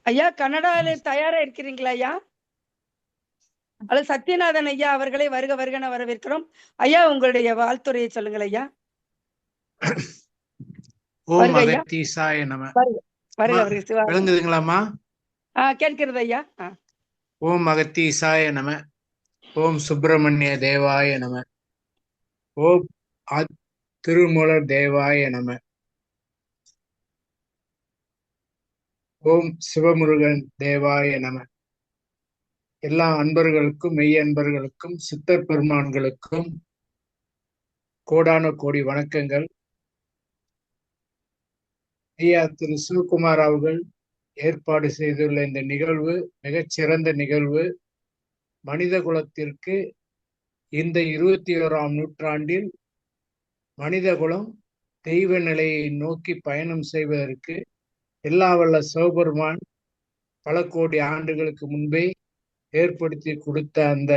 ஐயா கனடால தயாரா இருக்கிறீங்களா ஐயா? அல்லது சத்யநாதன் ஐயா அவர்களை வருக வருகன வரவேற்கிறோம். ஐயா உங்களுடைய வாழ்த்துறையை சொல்லுங்கள் ஐயா. ஓம் வருக ஐயா, அகத்தீசாய நம. வருக வருக வருக சிவா. விளங்குதுங்களாமா? கேட்கிறது ஐயா. ஓம் அகத்தீசாய நம. ஓம் சுப்பிரமணிய தேவாய நம. ஓம் திருமூலர் தேவாய நம. ஓம் சிவமுருகன் தேவாய நம. எல்லா அன்பர்களுக்கும் மெய் அன்பர்களுக்கும் சித்தர் பெருமான்களுக்கும் கோடான கோடி வணக்கங்கள். ஐயா திரு சிவகுமார் அவர்கள் ஏற்பாடு செய்துள்ள இந்த நிகழ்வு மிகச்சிறந்த நிகழ்வு. மனித குலத்திற்கு இந்த 21ஆம் நூற்றாண்டில் மனித குலம் தெய்வ நிலையை நோக்கி பயணம் செய்வதற்கு எல்லா வல்ல சிவபெருமான் பல கோடி ஆண்டுகளுக்கு முன்பே ஏற்படுத்தி கொடுத்த அந்த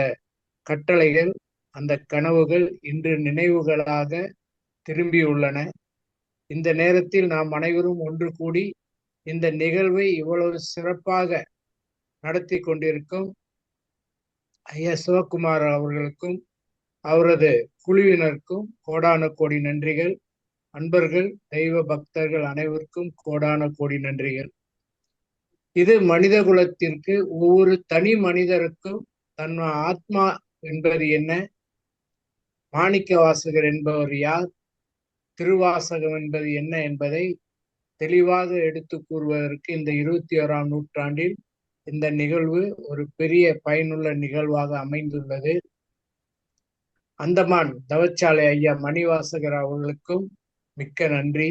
கட்டளைகள், அந்த கனவுகள் இன்று நினைவுகளாக திரும்பியுள்ளன. இந்த நேரத்தில் நாம் அனைவரும் ஒன்று கூடி இந்த நிகழ்வை இவ்வளவு சிறப்பாக நடத்தி கொண்டிருக்கும் ஐயா சிவகுமார் அவர்களுக்கும் அவரது குழுவினருக்கும் கோடான கோடி நன்றிகள். அன்பர்கள், தெய்வ பக்தர்கள் அனைவருக்கும் கோடான கோடி நன்றிகள். இது மனித குலத்திற்கு, ஒவ்வொரு தனி மனிதருக்கும் தன் ஆத்மா என்பது என்ன, மாணிக்க வாசகர் என்பவர் யார், திருவாசகம் என்பது என்ன என்பதை தெளிவாக எடுத்து கூறுவதற்கு இந்த 21ஆம் நூற்றாண்டில் இந்த நிகழ்வு ஒரு பெரிய பயனுள்ள நிகழ்வாக அமைந்துள்ளது. அந்தமான் தவச்சாலை ஐயா மணிவாசகர் அவர்களுக்கும் மிக்க நன்றி.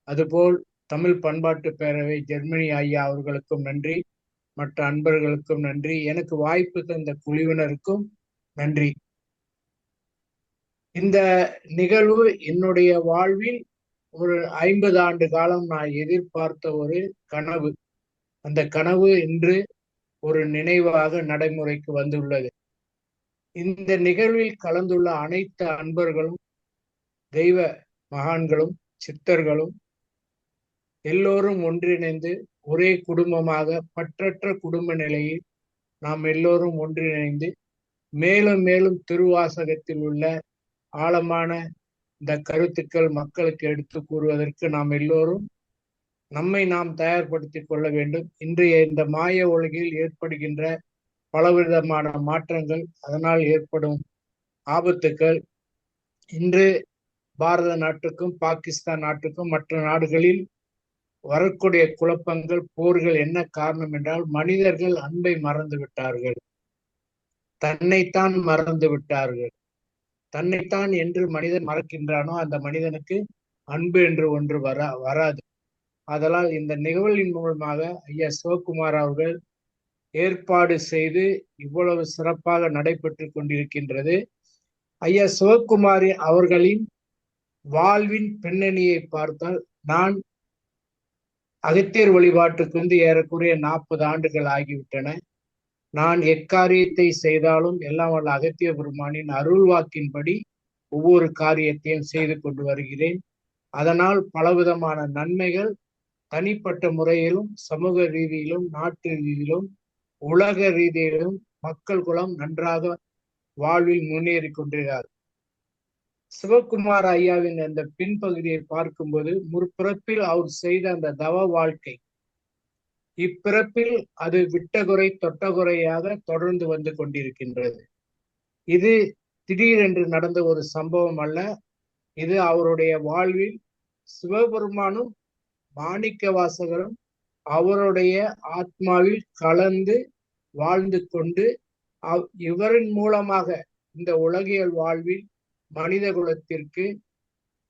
அதுபோல் தமிழ் பண்பாட்டு பேரவை ஜெர்மனி ஐயா அவர்களுக்கும் நன்றி. மற்ற அன்பர்களுக்கும் நன்றி. எனக்கு வாய்ப்பு தந்த குழுவினருக்கும் நன்றி. இந்த நிகழ்வு என்னுடைய வாழ்வில் ஒரு 50 ஆண்டு காலம் நான் எதிர்பார்த்த ஒரு கனவு. அந்த கனவு இன்று ஒரு நினைவாக நடைமுறைக்கு வந்துள்ளது. இந்த நிகழ்வில் கலந்துள்ள அனைத்து அன்பர்களும், தெய்வ மகான்களும், சித்தர்களும் எல்லோரும் ஒன்றிணைந்து ஒரே குடும்பமாக, பற்றற்ற குடும்ப நிலையில் நாம் எல்லோரும் ஒன்றிணைந்து மேலும் மேலும் திருவாசகத்தில் உள்ள ஆழமான இந்த கருத்துக்கள் மக்களுக்கு எடுத்து கூறுவதற்கு நாம் எல்லோரும் நம்மை நாம் தயார்படுத்திக் கொள்ள வேண்டும். இன்றைய இந்த மாய உலகில் ஏற்படுகின்ற பலவிதமான மாற்றங்கள், அதனால் ஏற்படும் ஆபத்துக்கள், இன்று பாரத நாட்டுக்கும் பாகிஸ்தான் நாட்டுக்கும் மற்ற நாடுகளில் வரக்கூடிய குழப்பங்கள், போர்கள் என்ன காரணம் என்றால் மனிதர்கள் அன்பை மறந்து விட்டார்கள், தன்னைத்தான் மறந்து விட்டார்கள். தன்னைத்தான் என்று மனிதன் மறக்கின்றானோ அந்த மனிதனுக்கு அன்பு என்று ஒன்று வராது. அதனால் இந்த நிகழ்வின் மூலமாக ஐயா சிவகுமார் அவர்கள் ஏற்பாடு செய்து இவ்வளவு சிறப்பாக நடைபெற்று கொண்டிருக்கின்றது. ஐயா சிவகுமார் அவர்களின் வாழ்வின் பின்னணியை பார்த்தால், நான் அகத்தியர் வழிபாட்டுக்கு ஏறக்குறைய 40 ஆண்டுகள் ஆகிவிட்டன. நான் எக்காரியத்தை செய்தாலும் எல்லாம் வல்ல அகத்திய பெருமானின் அருள்வாக்கின்படி ஒவ்வொரு காரியத்தையும் செய்து கொண்டு வருகிறேன். அதனால் பலவிதமான நன்மைகள் தனிப்பட்ட முறையிலும், சமூக ரீதியிலும், நாட்டு ரீதியிலும், உலக ரீதியிலும் மக்கள் குலம் நன்றாக வாழ்வில் முன்னேறி கொண்டிருக்கிறார். சிவகுமார் ஐயாவின் அந்த பின்பகுதியை பார்க்கும்போது, முற்பிறப்பில் அவர் செய்த அந்த தவ வாழ்க்கை இப்பிறப்பில் அது விட்டகுறை தொட்டகுறையாக தொடர்ந்து வந்து கொண்டிருக்கின்றது. இது திடீரென்று நடந்த ஒரு சம்பவம் அல்ல. இது அவருடைய வாழ்வில் சிவபெருமானும் மாணிக்க வாசகரும் அவருடைய ஆத்மாவில் கலந்து வாழ்ந்து கொண்டு இவரின் மூலமாக இந்த உலகியல் வாழ்வில் மனித குலத்திற்கு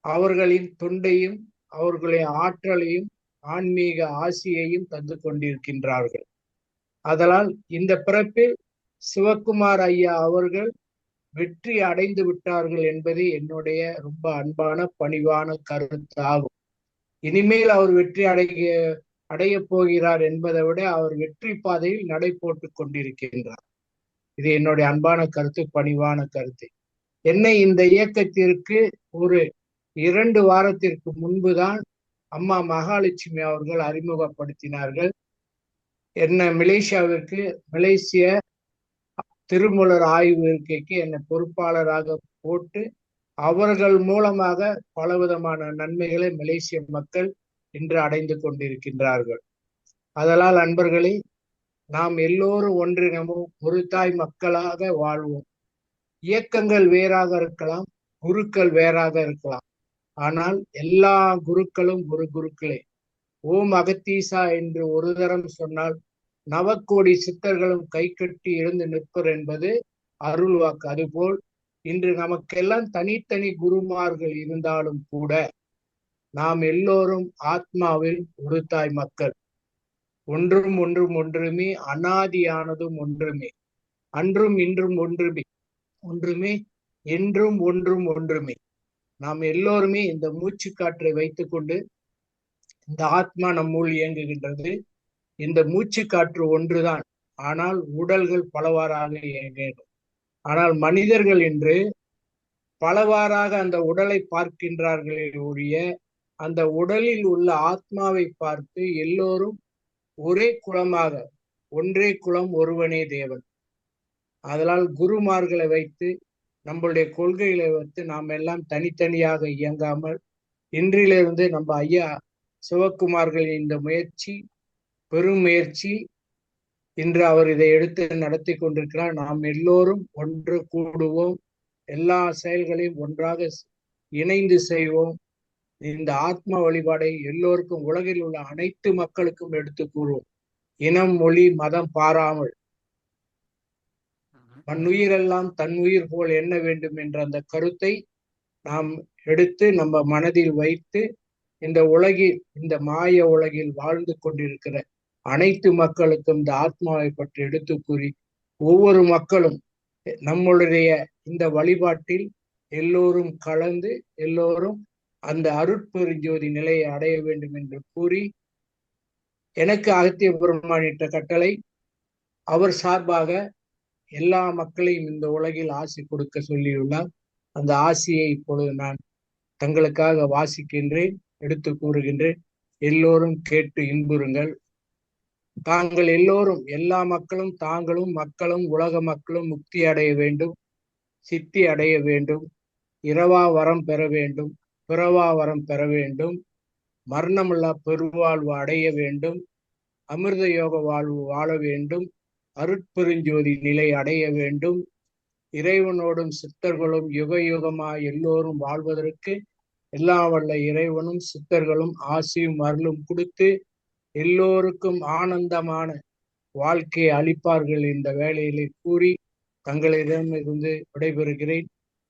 அவர்களின் தொண்டையும் அவர்களுடைய ஆற்றலையும் ஆன்மீக ஆசியையும் தந்து கொண்டிருக்கின்றார்கள். அதனால் இந்த பிறப்பில் சிவகுமார் ஐயா அவர்கள் வெற்றி அடைந்து விட்டார்கள் என்பது என்னுடைய ரொம்ப அன்பான பணிவான கருத்து ஆகும். இனிமேல் அவர் வெற்றி அடைய போகிறார் என்பதை விட அவர் வெற்றி பாதையில் நடை போட்டு கொண்டிருக்கின்றார். இது என்னுடைய அன்பான கருத்து, பணிவான கருத்து. என்னை இந்த இயக்கத்திற்கு ஒரு 2 வாரத்திற்கு முன்புதான் அம்மா மகாலட்சுமி அவர்கள் அறிமுகப்படுத்தினார்கள். என்ன மலேசியாவிற்கு மலேசிய திருமலர் ஆய்வு இருக்கைக்கு என்னை பொறுப்பாளராக போட்டு அவர்கள் மூலமாக பலவிதமான நன்மைகளை மலேசிய மக்கள் இன்று அடைந்து கொண்டிருக்கின்றார்கள். அதனால் அன்பர்களே, நாம் எல்லோரும் ஒன்றினமும் ஒரு தாய் மக்களாக வாழ்வோம். இயக்கங்கள் வேறாக இருக்கலாம், குருக்கள் வேறாக இருக்கலாம், ஆனால் எல்லா குருக்களும் ஒரு குருக்களே. ஓம் அகத்தீசா என்று ஒரு தரம் சொன்னால் நவக்கோடி சித்தர்களும் கை கட்டி எழுந்து நிற்பர் என்பது அருள் வாக்கு. அதுபோல் இன்று நமக்கெல்லாம் தனித்தனி குருமார்கள் இருந்தாலும் கூட நாம் எல்லோரும் ஆத்மாவில் ஒரு தாய் மக்கள். ஒன்றும் ஒன்றும் ஒன்றுமே, அனாதியானதும் ஒன்றுமே, அன்றும் இன்றும் ஒன்றுமே, என்றும் ஒன்றும் ஒன்றுமே. நாம் எல்லோருமே இந்த மூச்சு காற்றை வைத்துக்கொண்டு இந்த ஆத்மா நம்முள் இயங்குகின்றது. இந்த மூச்சு காற்று ஒன்றுதான், ஆனால் உடல்கள் பலவாறாக இயங்கும். ஆனால் மனிதர்கள் இன்று பலவாறாக அந்த உடலை பார்க்கின்றார்களே ஒழிய அந்த உடலில் உள்ள ஆத்மாவை பார்த்து எல்லோரும் ஒரே குலமாக, ஒன்றே குலம் ஒருவனே தேவன். அதனால் குருமார்களை வைத்து நம்மளுடைய கொள்கைகளை வைத்து நாம் எல்லாம் தனித்தனியாக இயங்காமல் இன்றிலிருந்து நம்ம ஐயா சிவக்குமார்களின் இந்த முயற்சி, பெரும் முயற்சி, இன்று அவர் இதை எடுத்து நடத்தி கொண்டிருக்கிறார். நாம் எல்லோரும் ஒன்று கூடுவோம், எல்லா செயல்களையும் ஒன்றாக இணைந்து செய்வோம். இந்த ஆத்ம வழிபாடை எல்லோருக்கும், உலகில் உள்ள அனைத்து மக்களுக்கும் எடுத்து கூறுவோம். இனம், மொழி, மதம் பாராமல் மண்ணுயிரெல்லாம் தன் உயிர் போல் எண்ண வேண்டும் என்ற அந்த கருத்தை நாம் எடுத்து நம்ம மனதில் வைத்து இந்த உலகில், இந்த மாய உலகில் வாழ்ந்து கொண்டிருக்கிற அனைத்து மக்களுக்கும் இந்த ஆத்மாவை பற்றி எடுத்து கூறி ஒவ்வொரு மக்களும் நம்மளுடைய இந்த வழிபாட்டில் எல்லோரும் கலந்து எல்லோரும் அந்த அருட்பெருஞ்சோதி நிலையை அடைய வேண்டும் என்று கூறி, எனக்கு அகத்திய பெருமானிட்ட கட்டளை, அவர் சார்பாக எல்லா மக்களையும் இந்த உலகில் ஆசி கொடுக்க சொல்லியுள்ளார். அந்த ஆசியை இப்பொழுது நான் தங்களுக்காக வாசிக்கின்றேன், எடுத்து கூறுகின்றேன். எல்லோரும் கேட்டு இன்புறுங்கள். தாங்கள் எல்லோரும், எல்லா மக்களும், தாங்களும் மக்களும் உலக மக்களும் முக்தி அடைய வேண்டும், சித்தி அடைய வேண்டும், இரவா வரம் பெற வேண்டும், பிறவா வரம் பெற வேண்டும், மரணமில்லா பெருவாழ்வு அடைய வேண்டும், அமிர்த யோக வாழ்வு வாழ வேண்டும், அருட்பெருஞ்சோதி நிலை அடைய வேண்டும், இறைவனோடும் சித்தர்களும் யுக யுகமாய் எல்லோரும் வாழ்வதற்கு எல்லாம் வல்ல இறைவனும் சித்தர்களும் ஆசியும் அருளும் கொடுத்து எல்லோருக்கும் ஆனந்தமான வாழ்க்கையை அளிப்பார்கள் இந்த வேளையிலே கூறி தங்களிடமிருந்து விடைபெறுகிறேன்.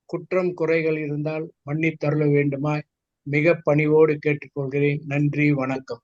குற்றம் குறைகள் இருந்தால் மன்னித்தருள வேண்டுமாய் மிக பணிவோடு கேட்டுக்கொள்கிறேன். நன்றி, வணக்கம்.